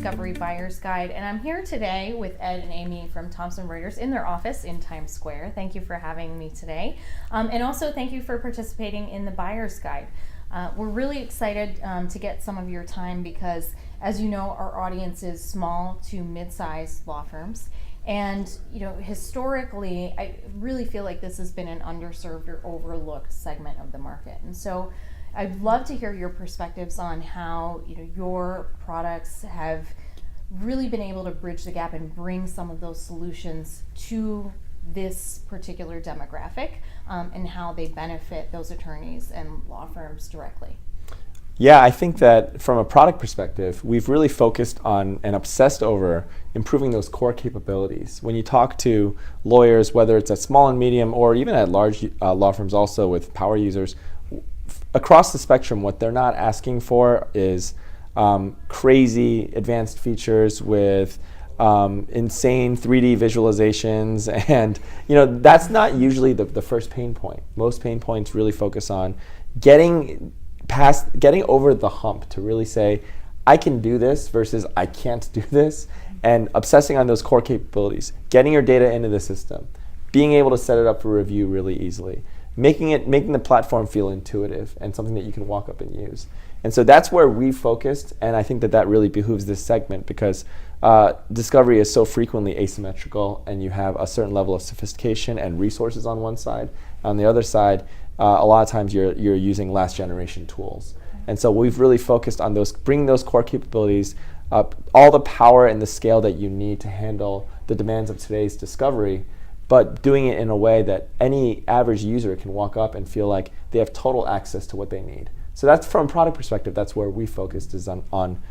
eDiscovery Buyer's Guide, and I'm here today with Ed and Amy from Thomson Reuters in their office in Times Square. Thank you for having me today, and also thank you for participating in the Buyer's Guide. We're really excited to get some of your time because, as you know, our audience is small to mid-sized law firms. And historically, I really feel like this has been an underserved or overlooked segment of the market. And so I'd love to hear your perspectives on how your products have really been able to bridge the gap and bring some of those solutions to this particular demographic, and how they benefit those attorneys and law firms directly. Yeah, I think that from a product perspective, we've really focused on and obsessed over improving those core capabilities. When you talk to lawyers, whether it's at small and medium or even at large law firms also with power users, across the spectrum, what they're not asking for is crazy advanced features with insane 3D visualizations, and that's not usually the first pain point. Most pain points really focus on getting over the hump to really say, I can do this versus I can't do this, and obsessing on those core capabilities, getting your data into the system, being able to set it up for review really easily, making the platform feel intuitive and something that you can walk up and use. And so that's where we focused, and I think that really behooves this segment because discovery is so frequently asymmetrical, and you have a certain level of sophistication and resources on one side. On the other side, a lot of times you're using last generation tools. And so we've really focused on bringing those core capabilities up, all the power and the scale that you need to handle the demands of today's discovery, but doing it in a way that any average user can walk up and feel like they have total access to what they need. So that's, from a product perspective, that's where we focused, is on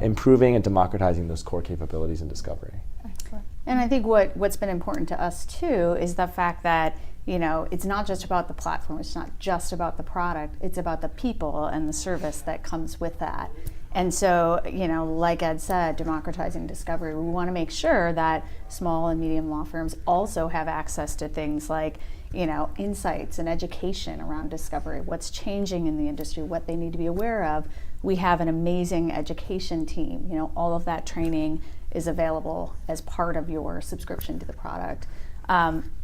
improving and democratizing those core capabilities in discovery. Excellent. And I think what's been important to us too is the fact that it's not just about the platform, it's not just about the product, it's about the people and the service that comes with that. And so, like Ed said, democratizing discovery, we want to make sure that small and medium law firms also have access to things like, insights and education around discovery, what's changing in the industry, what they need to be aware of. We have an amazing education team. All of that training is available as part of your subscription to the product.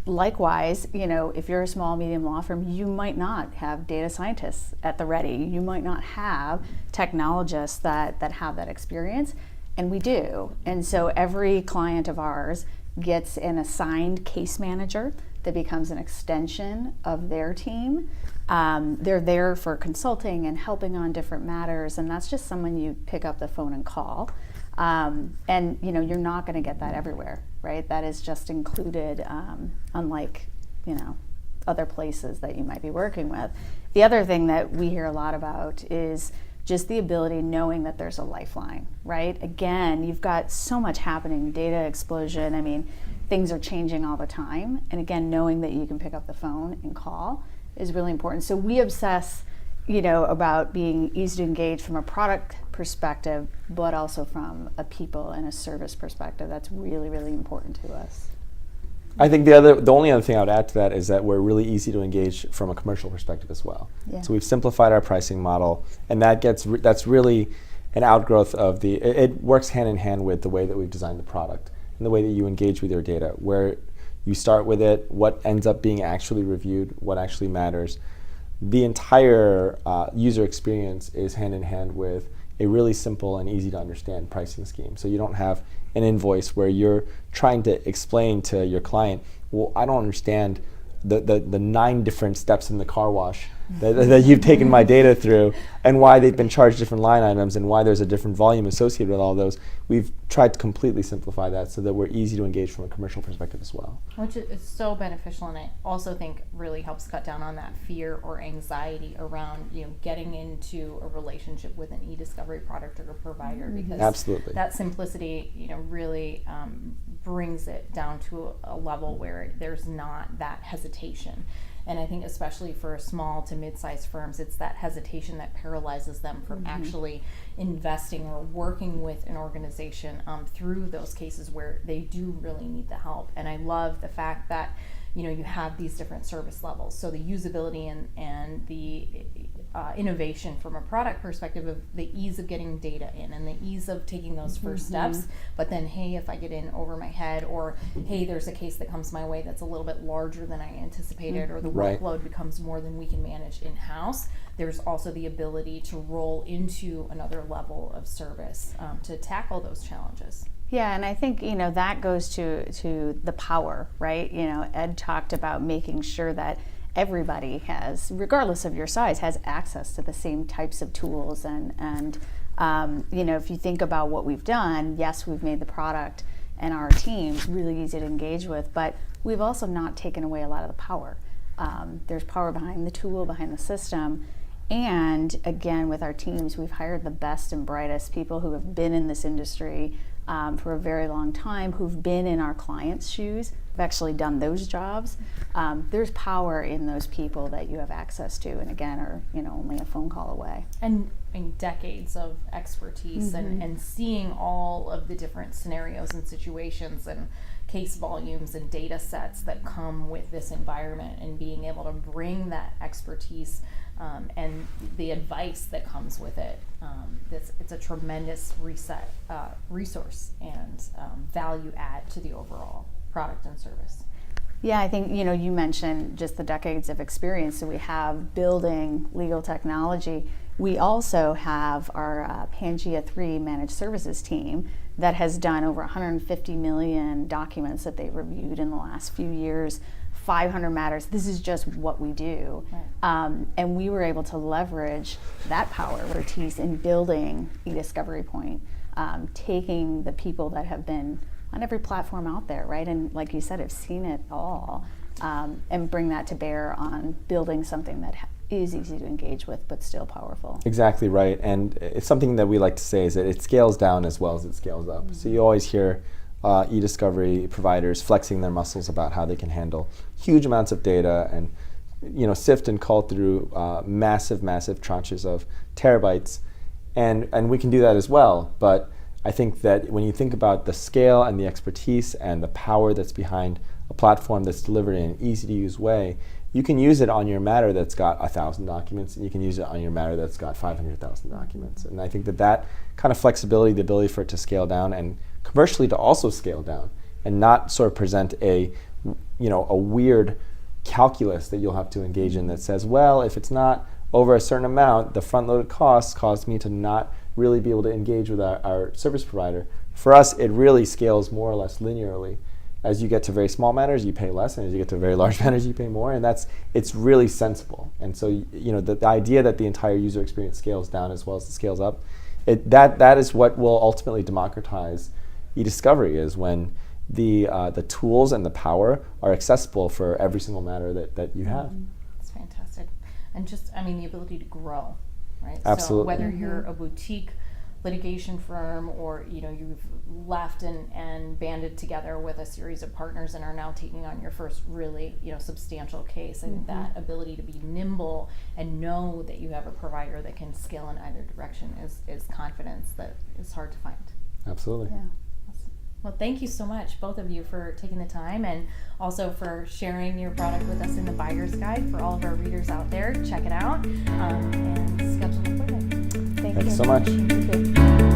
Likewise, if you're a small, medium law firm, you might not have data scientists at the ready. You might not have technologists that have that experience, and we do. And so every client of ours gets an assigned case manager that becomes an extension of their team. They're there for consulting and helping on different matters, and that's just someone you pick up the phone and call. And you're not going to get that everywhere, right? That is just included, unlike other places that you might be working with. The other thing that we hear a lot about is just the ability, knowing that there's a lifeline, right? Again, you've got so much happening, data explosion. Things are changing all the time, and again, knowing that you can pick up the phone and call is really important. So we obsess about being easy to engage from a product perspective, but also from a people and a service perspective. That's really, really important to us. I think the only other thing I would add to that is that we're really easy to engage from a commercial perspective as well. Yeah. So we've simplified our pricing model, and that's really an outgrowth of it works hand in hand with the way that we've designed the product and the way that you engage with your data, where you start with it, what ends up being actually reviewed, what actually matters. The entire user experience is hand in hand with a really simple and easy to understand pricing scheme. So you don't have an invoice where you're trying to explain to your client, well, I don't understand the 9 different steps in the car wash that you've taken my data through, and why they've been charged different line items, and why there's a different volume associated with all those. We've tried to completely simplify that so that we're easy to engage from a commercial perspective as well. Which is so beneficial, and I also think really helps cut down on that fear or anxiety around getting into a relationship with an eDiscovery product or a provider, because Absolutely. that simplicity really brings it down to a level where there's not that hesitation. And I think especially for small to mid-sized firms, it's that hesitation that paralyzes them from actually investing or working with an organization through those cases where they do really need the help. And I love the fact that you have these different service levels. So the usability and the innovation from a product perspective of the ease of getting data in and the ease of taking those first steps. But then, hey, if I get in over my head, or hey, there's a case that comes my way that's a little bit larger than I anticipated, or the workload becomes more than we can manage in-house, there's also the ability to roll into another level of service to tackle those challenges. Yeah, and I think, that goes to the power, right? Ed talked about making sure that everybody has, regardless of your size, has access to the same types of tools. And if you think about what we've done, yes, we've made the product and our team really easy to engage with, but we've also not taken away a lot of the power. There's power behind the tool, behind the system. And again, with our teams, we've hired the best and brightest people who have been in this industry for a very long time, who've been in our clients' shoes, have actually done those jobs. There's power in those people that you have access to, and again, are only a phone call away. And decades of expertise and seeing all of the different scenarios and situations and case volumes and data sets that come with this environment, and being able to bring that expertise and the advice that comes with it. It's a tremendous resource and value add to the overall product and service. Yeah, I think, you mentioned just the decades of experience that we have building legal technology. We also have our Pangea 3 managed services team that has done over 150 million documents that they've reviewed in the last few years, 500 matters. This is just what we do. Right. And we were able to leverage that power expertise in building eDiscovery Point, taking the people that have been on every platform out there, right? And like you said, have seen it all, and bring that to bear on building something that is easy to engage with, but still powerful. Exactly right. And it's something that we like to say is that it scales down as well as it scales up. So you always hear eDiscovery providers flexing their muscles about how they can handle huge amounts of data and sift and cull through massive tranches of terabytes, and we can do that as well. But I think that when you think about the scale and the expertise and the power that's behind a platform that's delivered in an easy to use way, you can use it on your matter that's got 1,000 documents, and you can use it on your matter that's got 500,000 documents. And I think that kind of flexibility, the ability for it to scale down and commercially to also scale down, and not sort of present a weird calculus that you'll have to engage in that says, well, if it's not over a certain amount, the front-loaded costs cause me to not really be able to engage with our service provider. For us, it really scales more or less linearly. As you get to very small matters, you pay less, and as you get to very large matters, you pay more, and it's really sensible. And so the idea that the entire user experience scales down as well as it scales up, that is what will ultimately democratize eDiscovery, is when the tools and the power are accessible for every single matter that you have. That's fantastic. And just, the ability to grow, right? Absolutely. So whether you're a boutique litigation firm, or you've left and banded together with a series of partners and are now taking on your first really substantial case, I think that ability to be nimble and know that you have a provider that can scale in either direction is confidence that is hard to find. Absolutely. Yeah. Well, thank you so much, both of you, for taking the time, and also for sharing your product with us in the Buyer's Guide. For all of our readers out there, check it out and schedule an appointment. Thank Thanks you so much. Thank you.